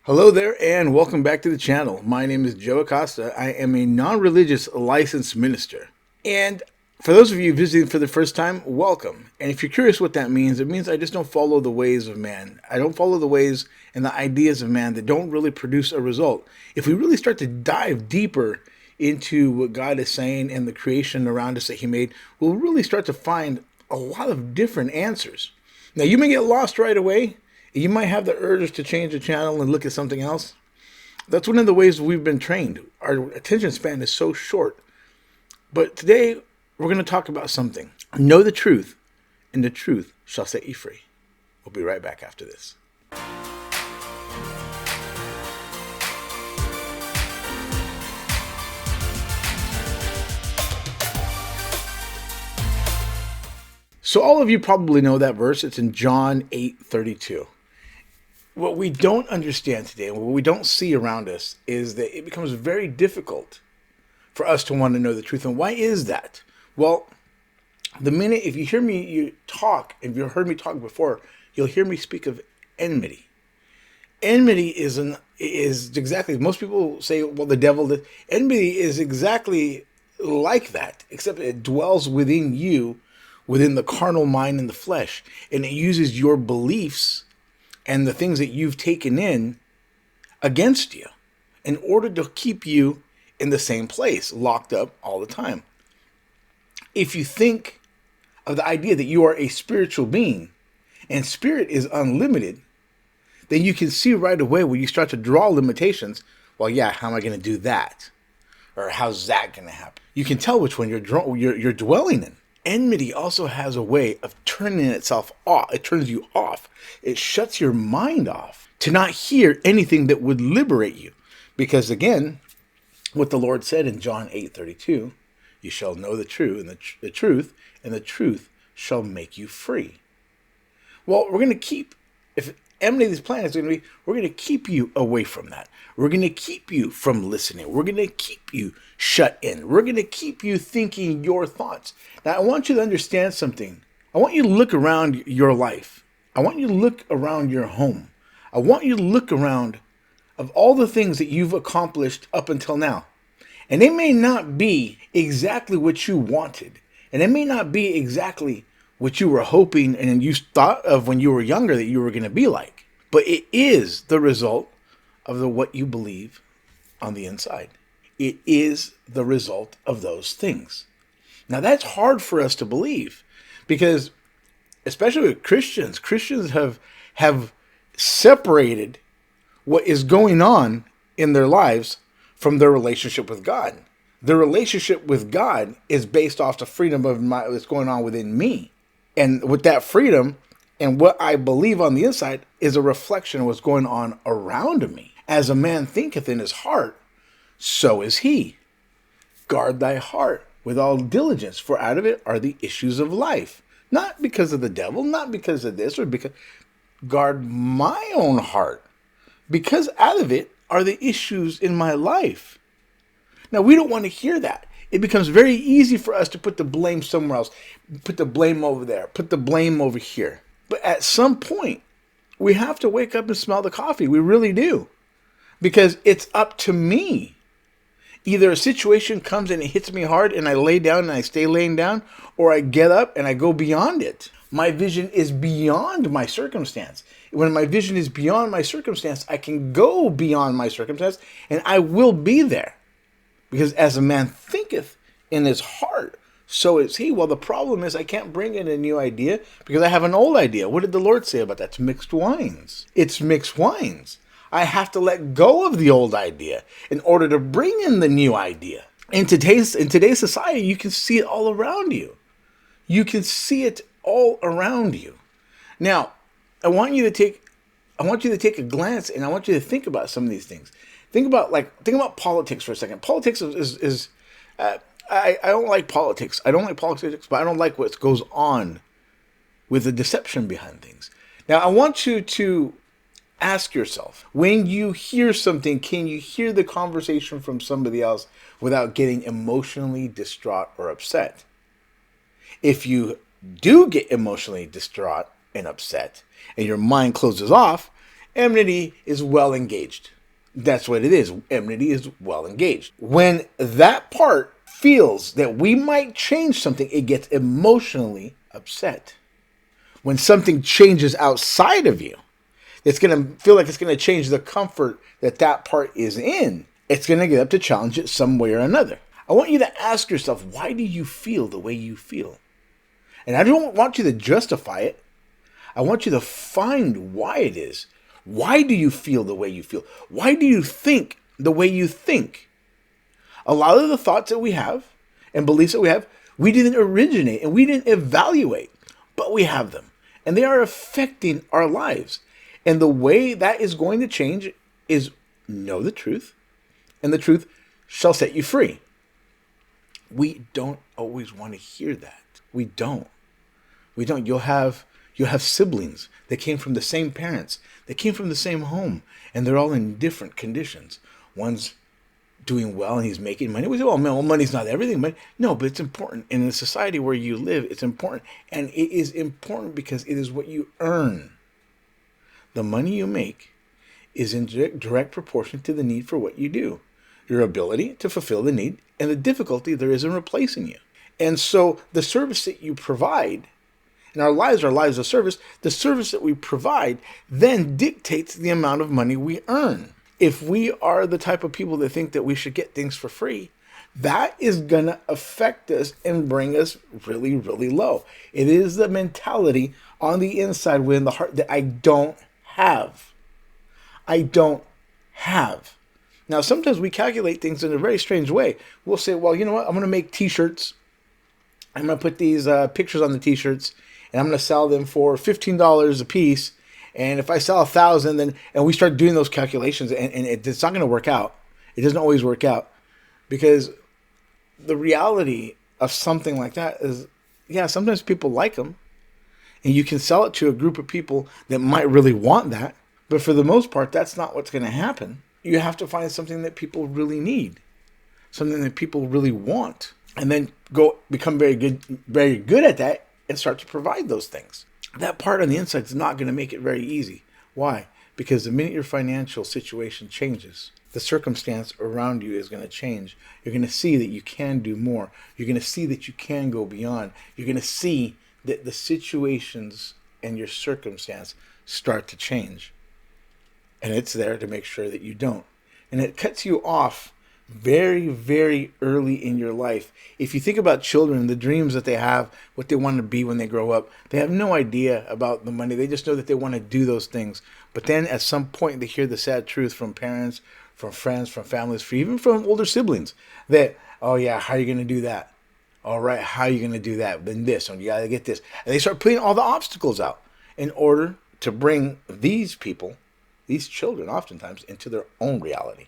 Hello there, and welcome back to the channel. My name is Joe Acosta. I am a non-religious licensed minister. And for those of you visiting for the first time, welcome. And if you're curious what that means, it means I just don't follow the ways of man. I don't follow the ways and the ideas of man that don't really produce a result. If we really start to dive deeper into what God is saying and the creation around us that He made, we'll really start to find a lot of different answers. Now, you may get lost right away. You might have the urge to change the channel and look at something else. That's one of the ways we've been trained. Our attention span is so short. But today, we're going to talk about something. Know the truth, and the truth shall set you free. We'll be right back after this. So all of you probably know that verse. It's in John 8:32. What we don't understand today and what we don't see around us is that it becomes very difficult for us to want to know the truth. And why is that? Well, the minute, if you hear me talk, if you've heard me talk before, you'll hear me speak of enmity. Enmity is exactly, most people say, well, the devil did. Enmity is exactly like that, except it dwells within you, within the carnal mind and the flesh. And it uses your beliefs and the things that you've taken in against you in order to keep you in the same place, locked up all the time. If you think of the idea that you are a spiritual being and spirit is unlimited, then you can see right away when you start to draw limitations. Well, yeah, how am I going to do that? Or how's that going to happen? You can tell which one you're dwelling in. Enmity also has a way of turning itself off. It turns you off. It shuts your mind off to not hear anything that would liberate you. Because again, what the Lord said in John 8:32, you shall know the truth, and the truth shall make you free. Well, we're going to keep, if enmity of this planet is going to be, we're going to keep you away from that. We're going to keep you from listening. We're going to keep you shut in. We're going to keep you thinking your thoughts. Now, I want you to understand something. I want you to look around your life. I want you to look around your home. I want you to look around of all the things that you've accomplished up until now. And it may not be exactly what you wanted. And it may not be exactly what you were hoping and you thought of when you were younger that you were going to be like. But it is the result of what you believe on the inside. It is the result of those things. Now that's hard for us to believe because, especially with Christians, have separated what is going on in their lives from their relationship with God. Their relationship with God is based off the freedom of what's going on within me. And with that freedom and what I believe on the inside is a reflection of what's going on around me. As a man thinketh in his heart, so is he. Guard thy heart with all diligence, for out of it are the issues of life. Not because of the devil, not because of this, or because guard my own heart, because out of it are the issues in my life. Now, we don't want to hear that. It becomes very easy for us to put the blame somewhere else, put the blame over there, put the blame over here. But at some point, we have to wake up and smell the coffee. We really do. Because it's up to me. Either a situation comes and it hits me hard and I lay down and I stay laying down, or I get up and I go beyond it. My vision is beyond my circumstance. When my vision is beyond my circumstance, I can go beyond my circumstance and I will be there. Because as a man thinketh in his heart, so is he. Well, the problem is I can't bring in a new idea because I have an old idea. What did the Lord say about that? It's mixed wines. It's mixed wines. I have to let go of the old idea in order to bring in the new idea. In today's society, you can see it all around you. You can see it all around you. Now, I want you to take a glance and I want you to think about some of these things. Think about politics for a second. Politics is I don't like politics. I don't like politics, but I don't like what goes on with the deception behind things. Now, I want you to ask yourself, when you hear something, can you hear the conversation from somebody else without getting emotionally distraught or upset? If you do get emotionally distraught and upset and your mind closes off Enmity is well engaged. That's what it is. Enmity is well engaged. When that part feels that we might change something, it gets emotionally upset. When something changes outside of you, it's going to feel like it's going to change the comfort that that part is in. It's going to get up to challenge it some way or another. I want you to ask yourself, why do you feel the way you feel? And I don't want you to justify it. I want you to find why it is. Why do you feel the way you feel? Why do you think the way you think? A lot of the thoughts that we have and beliefs that we have, we didn't originate and we didn't evaluate, but we have them. And they are affecting our lives. And the way that is going to change is know the truth, and the truth shall set you free. We don't always want to hear that. We don't. You'll have siblings that came from the same parents, that came from the same home, and they're all in different conditions. One's doing well and he's making money. We say, well, money's not everything, but no, but it's important. In the society where you live, it's important. And it is important because it is what you earn. The money you make is in direct proportion to the need for what you do, your ability to fulfill the need, and the difficulty there is in replacing you. And so the service that you provide, and our lives are lives of service, the service that we provide then dictates the amount of money we earn. If we are the type of people that think that we should get things for free, that is going to affect us and bring us really, really low. It is the mentality on the inside within the heart that I don't have. Now, sometimes we calculate things in a very strange way. We'll say, well, you know what? I'm going to make t-shirts. I'm going to put these pictures on the t-shirts, and I'm going to sell them for $15 a piece. And if I sell 1,000, and we start doing those calculations, and it's not going to work out. It doesn't always work out, because the reality of something like that is, yeah, sometimes people like them, and you can sell it to a group of people that might really want that. But for the most part, that's not what's going to happen. You have to find something that people really need, something that people really want, and then go become very good at that and start to provide those things. That part on the inside is not going to make it very easy. Why? Because the minute your financial situation changes, the circumstance around you is going to change. You're going to see that you can do more. You're going to see that you can go beyond. You're going to see that the situations and your circumstance start to change. And it's there to make sure that you don't. And it cuts you off very, very early in your life. If you think about children, the dreams that they have, what they want to be when they grow up, they have no idea about the money. They just know that they want to do those things. But then at some point they hear the sad truth from parents, from friends, from families, even from older siblings that, oh yeah, how are you going to do that? All right, how are you going to do that? Then this, and you got to get this. And they start putting all the obstacles out in order to bring these people, these children oftentimes, into their own reality,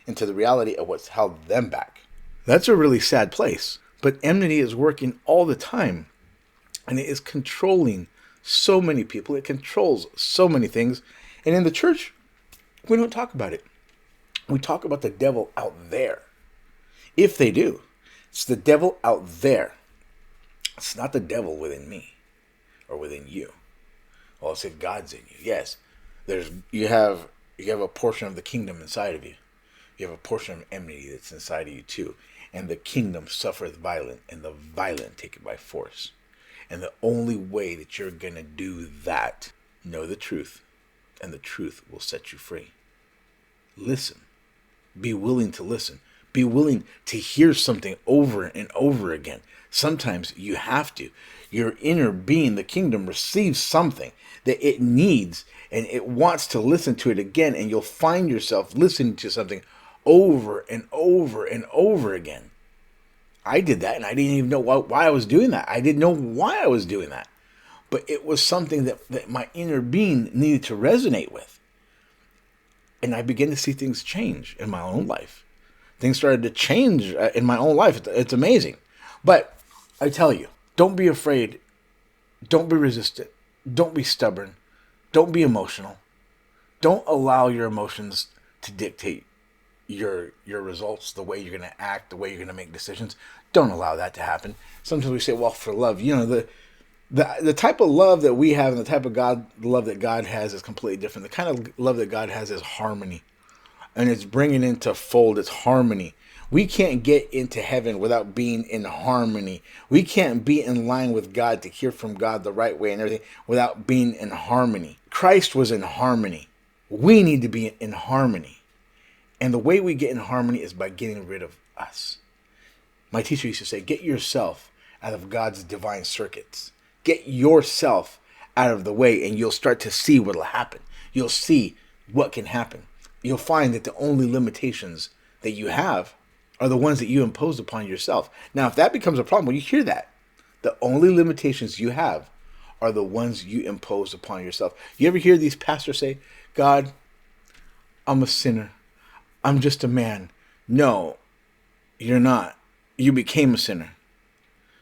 into the reality of what's held them back. That's a really sad place. But enmity is working all the time, and it is controlling so many people. It controls so many things. And in the church, we don't talk about it. We talk about the devil out there. If they do, it's the devil out there. It's not the devil within me or within you. Well, it's that God's in you. Yes, you have a portion of the kingdom inside of you. You have a portion of enmity that's inside of you too. And the kingdom suffereth violent, and the violent take it by force. And the only way that you're going to do that, know the truth, and the truth will set you free. Listen. Be willing to listen. Be willing to hear something over and over again. Sometimes you have to. Your inner being, the kingdom, receives something that it needs, and it wants to listen to it again, and you'll find yourself listening to something over and over and over again. I did that, and I didn't even know why I was doing that. I didn't know why I was doing that. But it was something that my inner being needed to resonate with. And I began to see things change in my own life. Things started to change in my own life. It's amazing. But I tell you, don't be afraid. Don't be resistant. Don't be stubborn. Don't be emotional. Don't allow your emotions to dictate your results, the way you're going to act, the way you're going to make decisions. Don't allow that to happen. Sometimes we say, well, for love, The type of love that we have and the type of love that God has is completely different. The kind of love that God has is harmony, and it's bringing into fold. It's harmony. We can't get into heaven without being in harmony. We can't be in line with God to hear from God the right way and everything without being in harmony. Christ was in harmony. We need to be in harmony. And the way we get in harmony is by getting rid of us. My teacher used to say, get yourself out of God's divine circuits. Get yourself out of the way and you'll start to see what will happen. You'll see what can happen. You'll find that the only limitations that you have are the ones that you impose upon yourself. Now, if that becomes a problem, when you hear that, the only limitations you have are the ones you impose upon yourself. You ever hear these pastors say, God, I'm a sinner. I'm just a man. No, you're not. You became a sinner.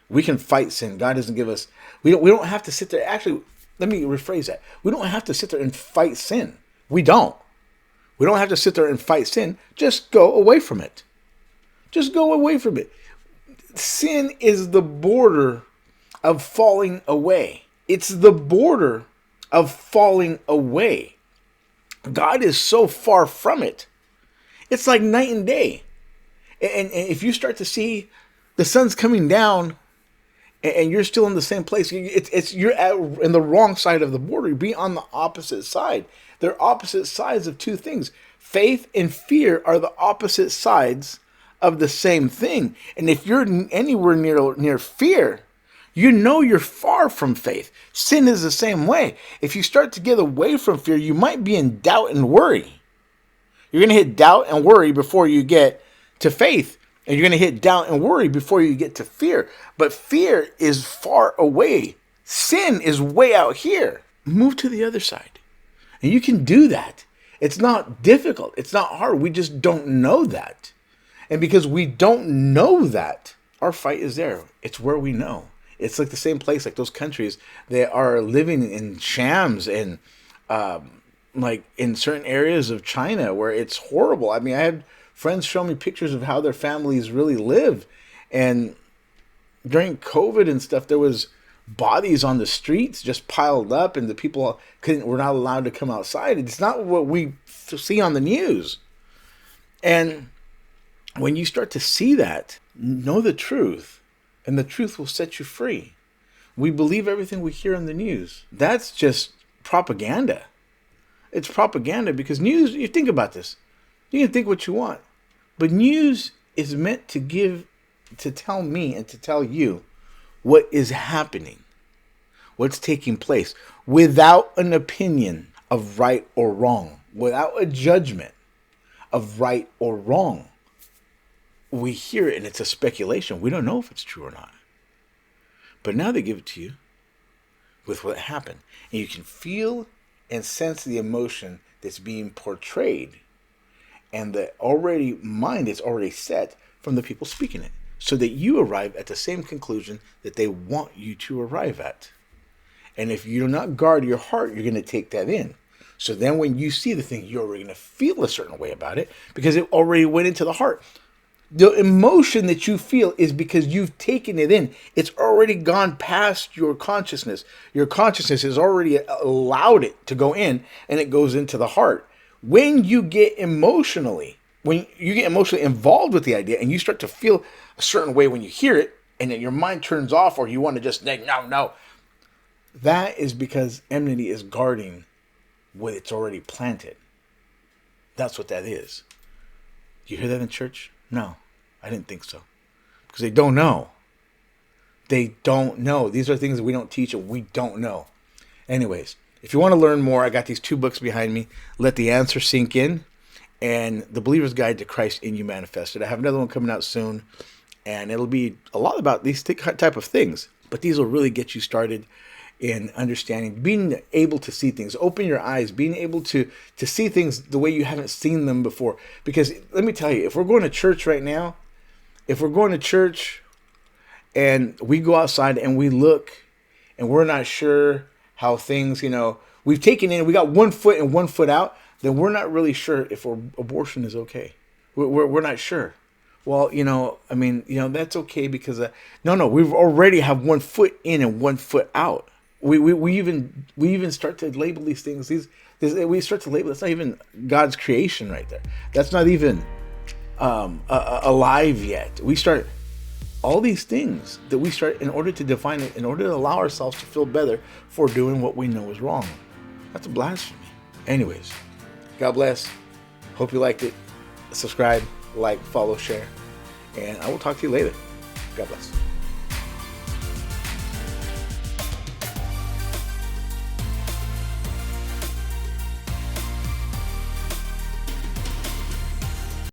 We can fight sin. God doesn't give us, we don't have to sit there. Actually, let me rephrase that. We don't have to sit there and fight sin. We don't. We don't have to sit there and fight sin. Just go away from it. Just go away from it. Sin is the border of falling away. It's the border of falling away. God is so far from it. It's like night and day. And if you start to see the sun's coming down and you're still in the same place, you're in the wrong side of the border. You're being on the opposite side. They're opposite sides of two things. Faith and fear are the opposite sides of the same thing. And if you're anywhere near fear, you know you're far from faith. Sin is the same way. If you start to get away from fear, you might be in doubt and worry. You're going to hit doubt and worry before you get to faith. And you're going to hit doubt and worry before you get to fear. But fear is far away. Sin is way out here. Move to the other side. And you can do that. It's not difficult. It's not hard. We just don't know that. And because we don't know that, our fight is there. It's where we know. It's like the same place, like those countries that are living in shams and like in certain areas of China where it's horrible. I mean, I had friends show me pictures of how their families really live. And during COVID and stuff, there was bodies on the streets just piled up and the people were not allowed to come outside. It's not what we see on the news. And when you start to see that, know the truth, and the truth will set you free. We believe everything we hear on the news. That's just propaganda. It's propaganda because news, you think about this. You can think what you want. But news is meant to tell me and to tell you what is happening, what's taking place, without an opinion of right or wrong, without a judgment of right or wrong. We hear it and it's a speculation. We don't know if it's true or not. But now they give it to you with what happened. And you can feel and sense the emotion that's being portrayed. And the mind is already set from the people speaking it. So that you arrive at the same conclusion that they want you to arrive at. And if you do not guard your heart, you're going to take that in. So then when you see the thing, you're already going to feel a certain way about it because it already went into the heart. The emotion that you feel is because you've taken it in. It's already gone past your consciousness. Your consciousness has already allowed it to go in, and it goes into the heart. When you get emotionally involved with the idea and you start to feel a certain way when you hear it, and then your mind turns off or you want to just say, no. That is because enmity is guarding what it's already planted. That's what that is. Do you hear that in church? No, I didn't think so. Because they don't know. They don't know. These are things that we don't teach and we don't know. Anyways, if you want to learn more, I got these 2 books behind me. Let the Answer Sink In and The Believer's Guide to Christ in You Manifested. I have another one coming out soon. And it'll be a lot about these type of things. But these will really get you started in understanding, being able to see things, open your eyes, being able to see things the way you haven't seen them before. Because let me tell you, if we're going to church right now, and we go outside and we look and we're not sure how things, we've taken in, we got 1 foot and 1 foot out, then we're not really sure if abortion is okay. We're not sure. Well, I mean, that's okay because no, we've already have one foot in and one foot out. We even start to label these things. We start to label. That's not even God's creation right there. That's not even alive yet. We start all these things that we start in order to define it, in order to allow ourselves to feel better for doing what we know is wrong. That's a blasphemy. Anyways, God bless. Hope you liked it. Subscribe, like, follow, share, and I will talk to you later. God bless.